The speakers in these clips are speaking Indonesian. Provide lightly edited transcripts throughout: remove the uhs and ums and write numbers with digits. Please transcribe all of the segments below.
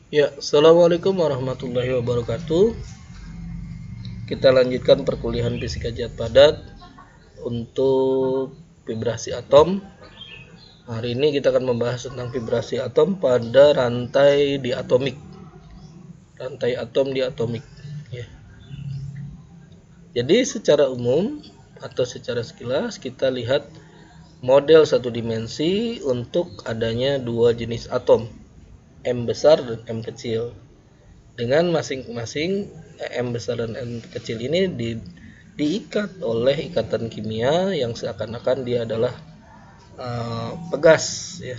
Ya, assalamualaikum warahmatullahi wabarakatuh. Kita lanjutkan perkuliahan fisika zat padat untuk vibrasi atom. Hari ini kita akan membahas tentang vibrasi atom pada rantai diatomik. Rantai atom diatomik. Ya. Jadi secara umum atau secara sekilas kita lihat model satu dimensi untuk adanya dua jenis atom, M besar dan M kecil. Dengan masing-masing M besar dan M kecil ini diikat oleh ikatan kimia yang seakan-akan dia adalah pegas, ya,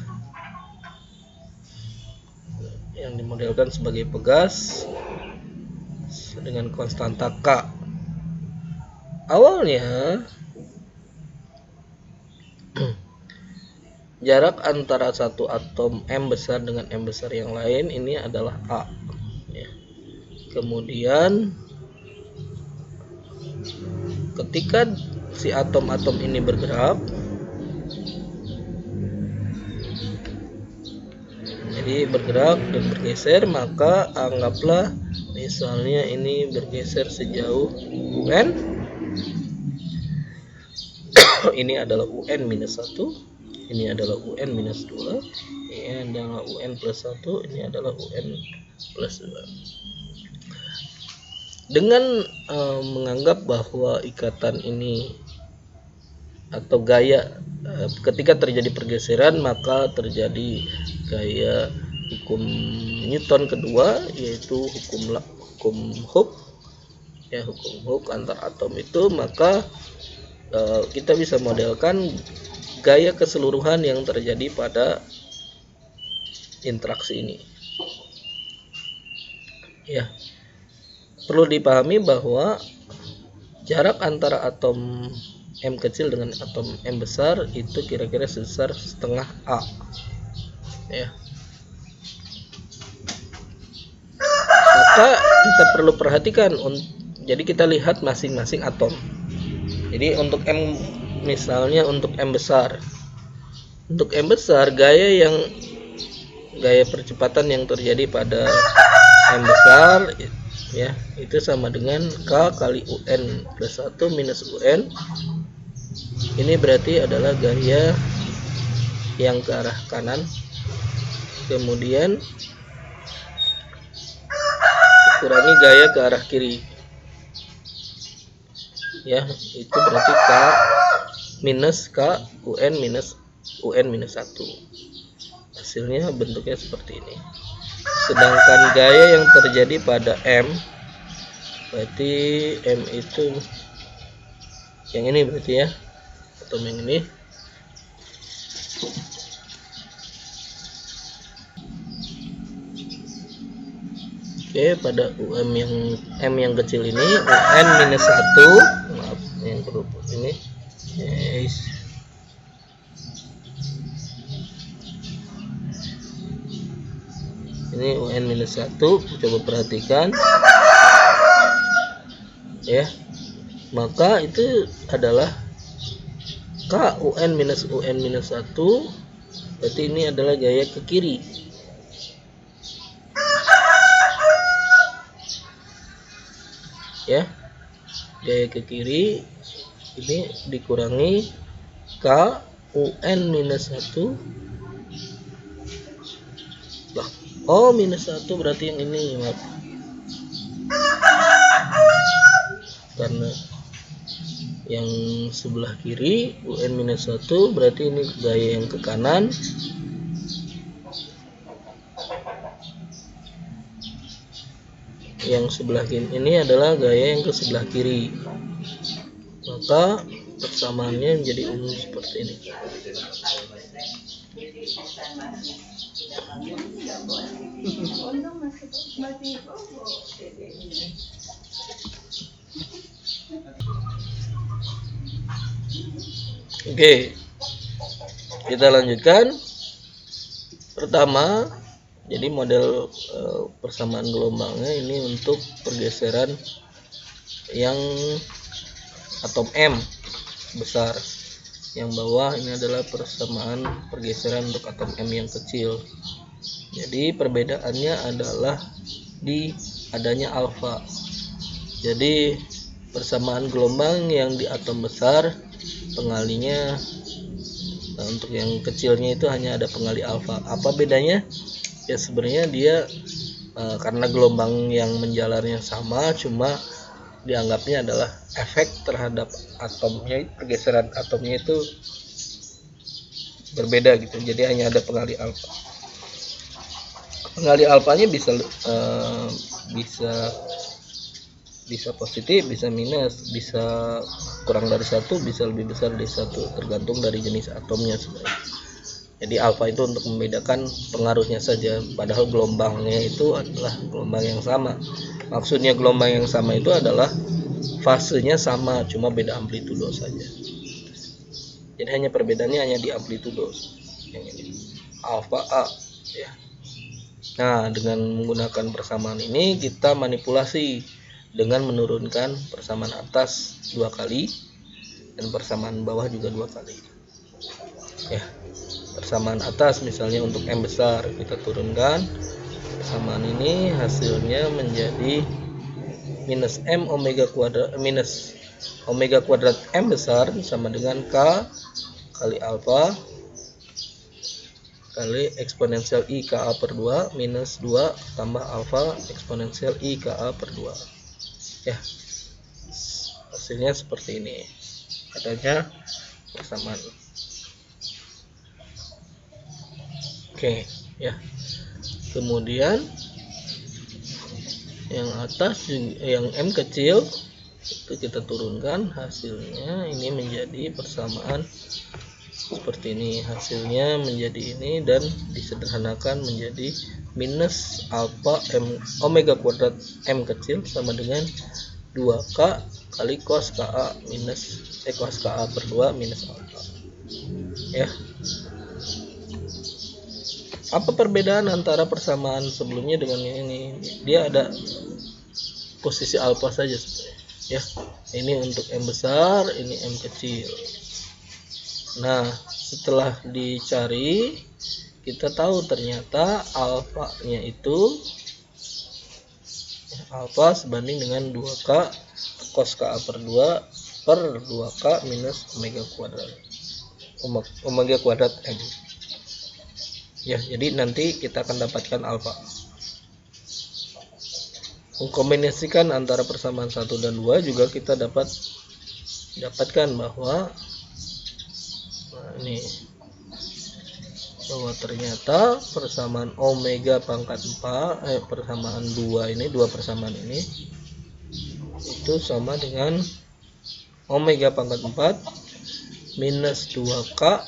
yang dimodelkan sebagai pegas dengan konstanta K. Awalnya jarak antara satu atom M besar dengan M besar yang lain ini adalah A, ya. Kemudian ketika si atom-atom ini bergerak, jadi bergerak dan bergeser, maka anggaplah misalnya ini bergeser sejauh UN. Ini adalah UN minus 1, ini adalah UN minus 2, ini adalah UN plus 1, ini adalah UN plus 2. Dengan menganggap bahwa ikatan ini atau gaya ketika terjadi pergeseran maka terjadi gaya hukum Newton kedua, yaitu hukum Hooke, ya, hukum Hooke antar atom itu, maka kita bisa modelkan gaya keseluruhan yang terjadi pada interaksi ini. Ya, perlu dipahami bahwa jarak antara atom M kecil dengan atom M besar itu kira-kira sebesar setengah A, ya. Maka kita perlu perhatikan, jadi kita lihat masing-masing atom. Jadi untuk M, misalnya untuk M besar, gaya percepatan yang terjadi pada M besar, ya, itu sama dengan K kali UN plus 1 minus UN. Ini berarti adalah gaya yang ke arah kanan, kemudian dikurangi gaya ke arah kiri, ya, itu berarti K minus K UN minus UN minus 1. Hasilnya bentuknya seperti ini. Sedangkan gaya yang terjadi pada M, berarti M itu yang ini berarti, ya, atau yang ini. Oke, pada M yang kecil ini UN minus 1, maaf yang berubah ini, yes. Ini UN minus 1, coba perhatikan, ya, maka itu adalah K UN minus UN minus 1, berarti ini adalah gaya ke kiri, ya, gaya ke kiri ini dikurangi K UN minus 1. Oh, minus 1 berarti yang ini, maaf, karena yang sebelah kiri UN minus 1 berarti ini gaya yang ke kanan, yang sebelah kiri ini adalah gaya yang ke sebelah kiri, maka persamaannya menjadi umum seperti ini. Oke, kita lanjutkan. Pertama, jadi model persamaan gelombangnya ini untuk pergeseran yang atom M besar, yang bawah ini adalah persamaan pergeseran untuk atom M yang kecil. Jadi perbedaannya adalah di adanya alfa. Jadi persamaan gelombang yang di atom besar pengalinya, untuk yang kecilnya itu hanya ada pengali alfa. Apa bedanya? Ya sebenarnya dia karena gelombang yang menjalarnya sama, cuma dianggapnya adalah efek terhadap atomnya, pergeseran atomnya itu berbeda gitu. Jadi hanya ada pengali alfa. Pengali alfanya bisa positif, bisa minus, bisa kurang dari 1, bisa lebih besar dari 1, tergantung dari jenis atomnya sebenarnya. Jadi alfa itu untuk membedakan pengaruhnya saja, padahal gelombangnya itu adalah gelombang yang sama. Maksudnya gelombang yang sama itu adalah fasenya sama, cuma beda amplitudo saja. Jadi hanya perbedaannya hanya di amplitudo yang ini, alfa A ya. Nah, dengan menggunakan persamaan ini kita manipulasi dengan menurunkan persamaan atas 2 kali dan persamaan bawah juga 2 kali. Ya. Persamaan atas misalnya untuk M besar kita turunkan, persamaan ini hasilnya menjadi minus M omega kuadrat minus omega kuadrat M besar sama dengan K kali alfa kali eksponensial I Ka per 2 minus 2 tambah alfa eksponensial I Ka per 2. Ya, hasilnya seperti ini adanya persamaan. Oke ya, kemudian yang atas yang M kecil itu kita turunkan, hasilnya ini menjadi persamaan seperti ini, hasilnya menjadi ini dan disederhanakan menjadi minus alfa M omega kuadrat M kecil sama dengan 2K kali cos Ka minus cos Ka per 2 minus alfa. Ya. Apa perbedaan antara persamaan sebelumnya dengan yang ini? Dia ada posisi alfa saja sebenarnya. Ya. Ini untuk M besar, ini M kecil. Nah, setelah dicari kita tahu ternyata alfanya itu alfa sebanding dengan 2K cos Ka per 2 per 2K minus omega kuadrat M. Ya, jadi nanti kita akan dapatkan alfa. Mengkombinasikan antara persamaan 1 dan 2 juga kita dapatkan bahwa bahwa ternyata persamaan omega pangkat 4 persamaan 2 ini, dua persamaan ini itu sama dengan omega pangkat 4 minus 2K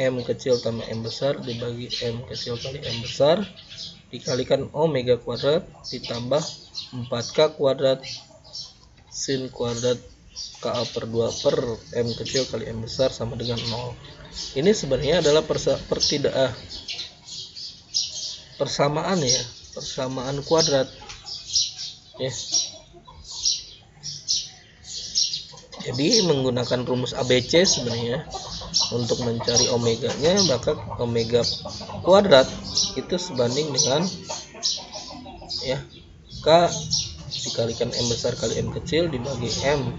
M kecil tambah M besar dibagi M kecil kali M besar dikalikan omega kuadrat ditambah 4K kuadrat sin kuadrat Ka per 2 per M kecil kali M besar sama dengan 0. Ini sebenarnya adalah persamaan ya, persamaan kuadrat ya. Jadi menggunakan rumus ABC sebenarnya untuk mencari omeganya, maka omega kuadrat itu sebanding dengan ya K dikalikan M besar kali M kecil dibagi M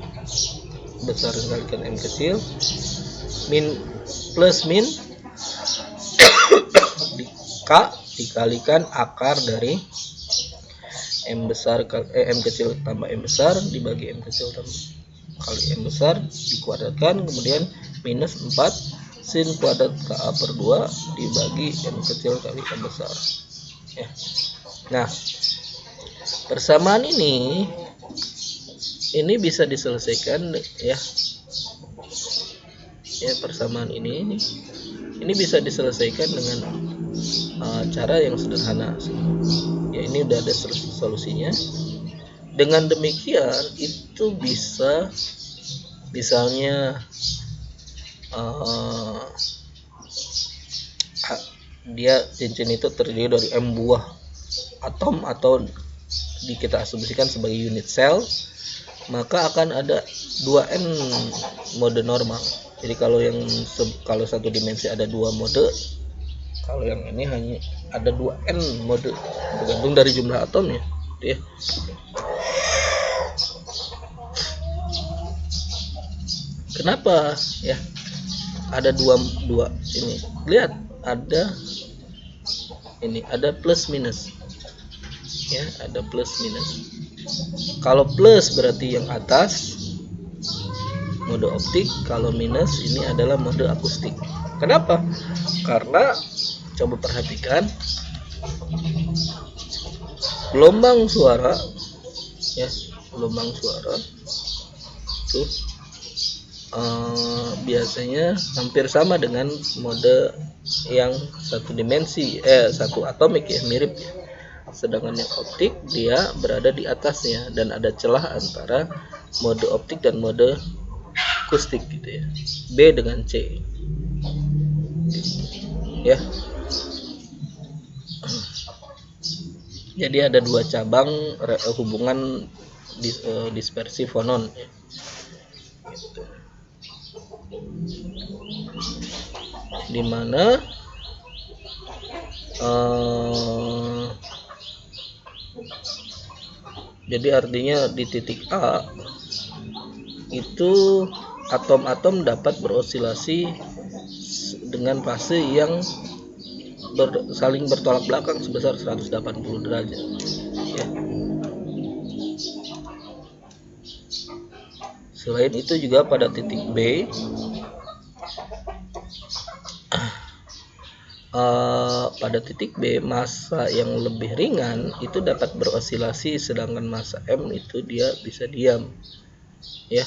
besar dikalikan M kecil plus min di K dikalikan akar dari M besar M kecil tambah M besar dibagi M kecil kali M besar dikuadratkan kemudian minus 4 sin kuadrat Ka per 2 dibagi M kecil kali M besar ya. Nah, persamaan ini bisa diselesaikan ya. Ya, persamaan ini bisa diselesaikan dengan cara yang sederhana. Ya, ini udah ada solusinya. Dengan demikian itu bisa misalnya dia cincin itu terdiri dari M buah atom atau kita asumsikan sebagai unit sel, maka akan ada 2N mode normal. Jadi kalau satu dimensi ada 2 mode, Kalau yang ini hanya ada 2n mode, tergantung dari jumlah atomnya, ya. Kenapa ya ada dua ini? Lihat, ada ini, ada plus minus, ya, ada plus minus. Kalau plus berarti yang atas mode optik, kalau minus ini adalah mode akustik. Kenapa? Karena coba perhatikan gelombang suara, ya, gelombang suara tuh biasanya hampir sama dengan mode yang satu dimensi, satu atomik, ya, mirip, ya. Sedangkan yang optik dia berada di atasnya dan ada celah antara mode optik dan mode akustik, gitu ya. B dengan C, ya. Jadi ada dua cabang hubungan dispersi fonon, ya. Gitu. Dimana jadi artinya di titik A itu atom-atom dapat berosilasi dengan fase yang saling bertolak belakang sebesar 180 derajat, ya. Selain itu juga pada titik B pada titik B massa yang lebih ringan itu dapat berosilasi, sedangkan massa M itu dia bisa diam, ya.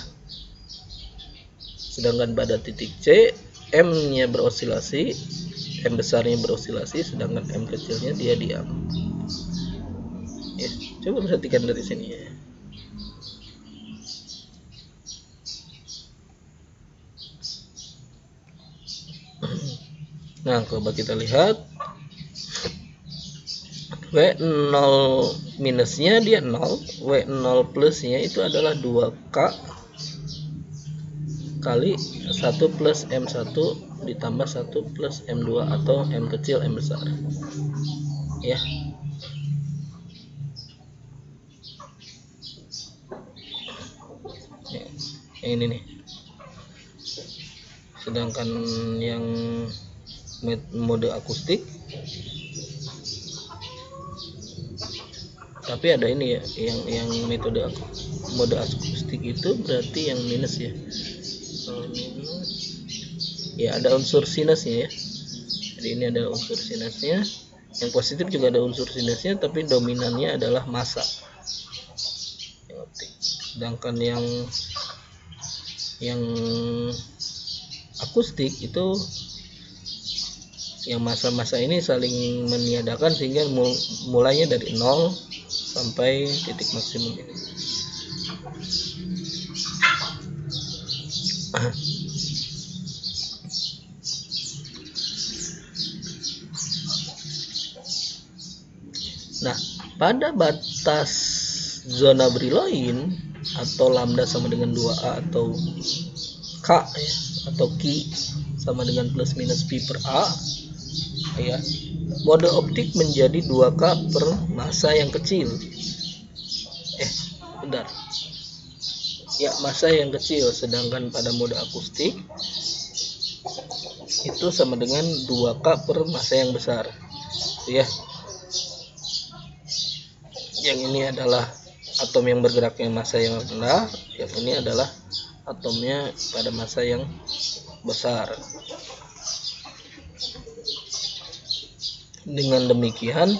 Sedangkan pada titik C M-nya berosilasi, M besarnya berosilasi, sedangkan M kecilnya dia diam, ya. Coba perhatikan dari sini, ya. Nah, coba kita lihat W0 minusnya dia 0, W0 plusnya itu adalah 2K kali 1 plus M1 ditambah 1 plus M2 atau M kecil M besar, ya. Yang ini nih. Sedangkan yang mode akustik, tapi ada ini, ya, yang mode akustik itu berarti yang minus, ya. Minus, ya, ada unsur sinusnya, ya. Jadi ini ada unsur sinusnya. Yang positif juga ada unsur sinusnya, tapi dominannya adalah massa yang optik. Sedangkan yang akustik itu yang massa-massa ini saling meniadakan sehingga mulainya dari 0 sampai titik maksimum ini. Nah, pada batas zona Brillouin atau lambda sama dengan 2A atau K, ya, atau Q sama dengan plus minus pi per A, ya, mode optik menjadi 2K per massa yang kecil. Bentar. Ya, massa yang kecil, sedangkan pada mode akustik itu sama dengan 2K per massa yang besar, ya. Yang ini adalah atom yang bergeraknya massa yang rendah, yang ini adalah atomnya pada massa yang besar. Dengan demikian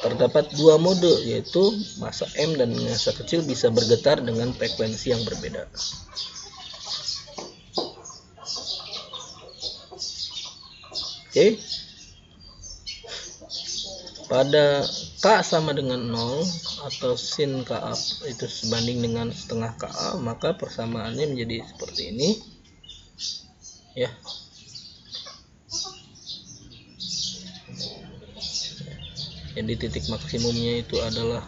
terdapat dua mode, yaitu massa M dan massa kecil bisa bergetar dengan frekuensi yang berbeda. Oke. Pada K sama dengan 0 atau sin Ka itu sebanding dengan setengah Ka, maka persamaannya menjadi seperti ini, ya. Jadi titik maksimumnya itu adalah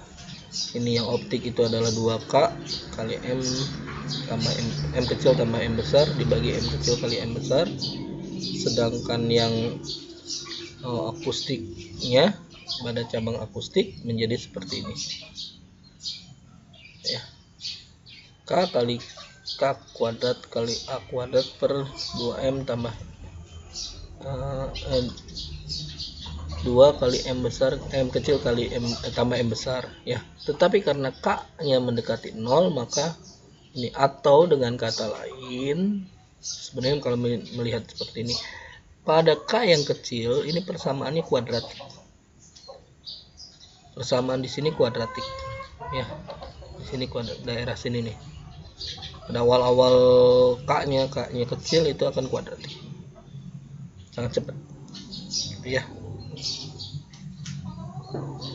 ini, yang optik itu adalah 2K kali M tambah M kecil tambah M besar dibagi M kecil kali M besar. Sedangkan yang akustiknya pada cabang akustik menjadi seperti ini ya. K kali K kuadrat kali A kuadrat per 2M tambah 2 kali M besar, M kecil kali M tambah M besar ya. Tetapi karena K nya mendekati 0, maka ini, atau dengan kata lain sebenarnya kalau melihat seperti ini, pada K yang kecil ini persamaannya kuadratik. Persamaan di sini kuadratik ya. Di sini daerah sini nih. Pada awal-awal K-nya kecil itu akan kuadratik. Sangat cepat. Gitu ya.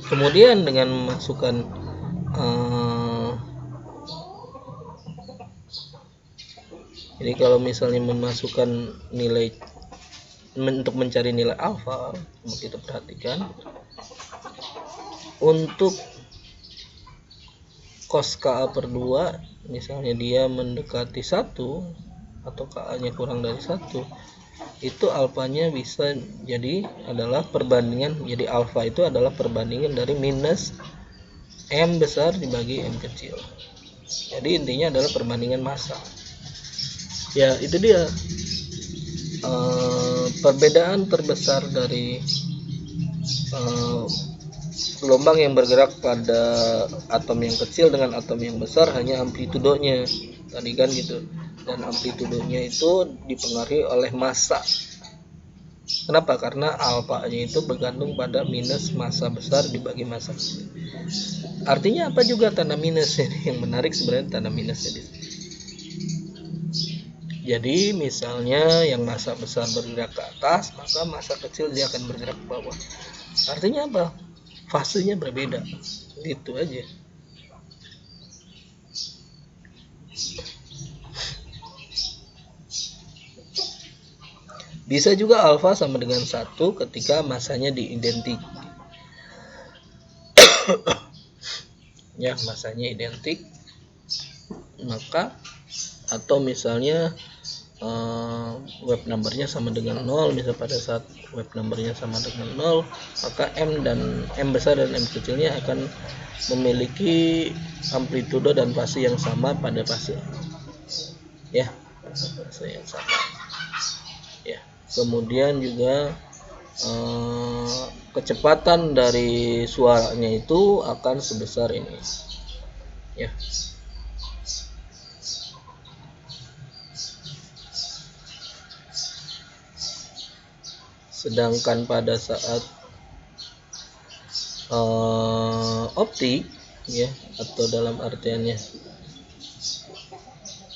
Kemudian dengan memasukkan jadi kalau misalnya memasukkan nilai untuk mencari nilai alfa, coba kita perhatikan. Untuk cos KA per 2 misalnya dia mendekati 1 atau KA-nya kurang dari 1, itu alfanya bisa jadi adalah perbandingan, jadi alfa itu adalah perbandingan dari minus M besar dibagi M kecil. Jadi intinya adalah perbandingan massa ya. Itu dia perbedaan terbesar dari gelombang yang bergerak pada atom yang kecil dengan atom yang besar hanya amplitudonya tadi kan gitu, dan amplitudonya itu dipengaruhi oleh massa. Kenapa? Karena alfanya itu bergantung pada minus massa besar dibagi massa kecil. Artinya apa juga tanda minus ini yang menarik sebenarnya, tanda minusnya di sini. Jadi misalnya yang massa besar bergerak ke atas, maka massa kecil dia akan bergerak ke bawah. Artinya apa? Fasenya berbeda. Gitu aja. Bisa juga alfa sama dengan 1 ketika masanya diidentik. Ya, masanya identik. Maka atau misalnya wave numbernya sama dengan 0, misal pada saat wave numbernya sama dengan 0, maka M dan M besar dan M kecilnya akan memiliki amplitudo dan fase yang sama pada fase ya, fase yang sama ya. Kemudian juga kecepatan dari suaranya itu akan sebesar ini ya. Sedangkan pada saat optik ya, atau dalam artiannya,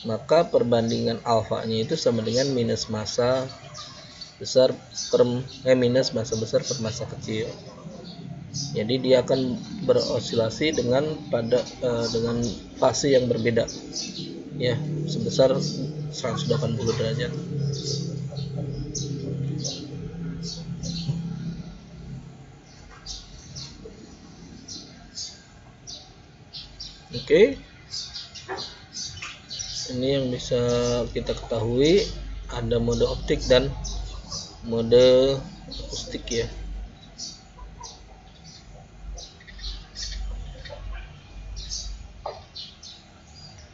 maka perbandingan alfanya itu sama dengan minus massa besar per minus massa besar per massa kecil. Jadi dia akan berosilasi dengan dengan fase yang berbeda ya, sebesar 180 derajat. Oke. Ini yang bisa kita ketahui, ada mode optik dan mode akustik ya.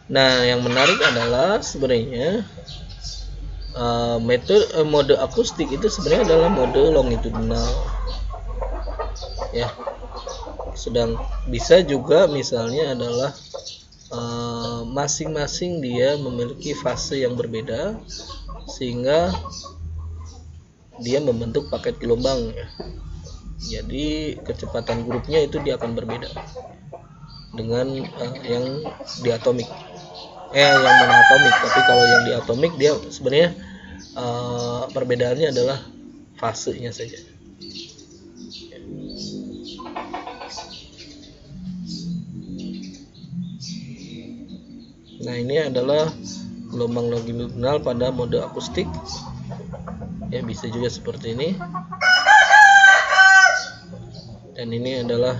Nah, yang menarik adalah sebenarnya mode akustik itu sebenarnya adalah mode longitudinal ya. Sedang bisa juga misalnya adalah masing-masing dia memiliki fase yang berbeda sehingga dia membentuk paket gelombang ya. Jadi kecepatan grupnya itu dia akan berbeda dengan yang diatomik. Yang monoatomik, tapi kalau yang diatomik dia sebenarnya perbedaannya adalah fasenya saja. Nah, ini adalah gelombang longitudinal pada mode akustik. Ya, bisa juga seperti ini. Dan ini adalah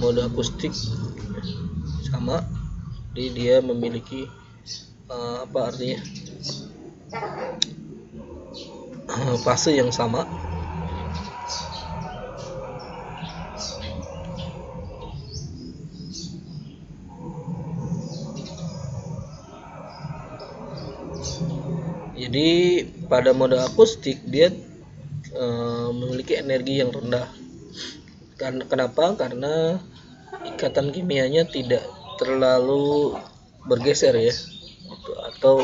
mode akustik sama. Jadi dia memiliki apa artinya? fase yang sama. Jadi pada mode akustik dia memiliki energi yang rendah. Kenapa? Karena ikatan kimianya tidak terlalu bergeser ya, atau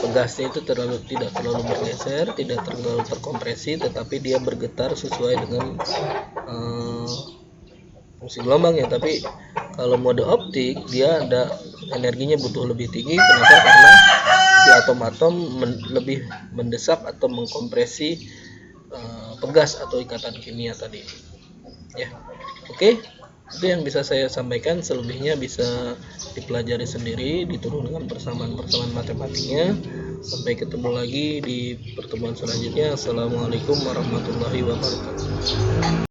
pegasnya itu tidak terlalu bergeser, tidak terlalu terkompresi, tetapi dia bergetar sesuai dengan fungsi gelombangnya. Tapi kalau mode optik dia ada energinya butuh lebih tinggi. Kenapa? Karena si atom-atom lebih mendesak atau mengkompresi pegas atau ikatan kimia tadi ya. Oke, itu yang bisa saya sampaikan. Selebihnya bisa dipelajari sendiri, diturunkan persamaan-persamaan matematiknya. Sampai ketemu lagi di pertemuan selanjutnya. Assalamualaikum warahmatullahi wabarakatuh.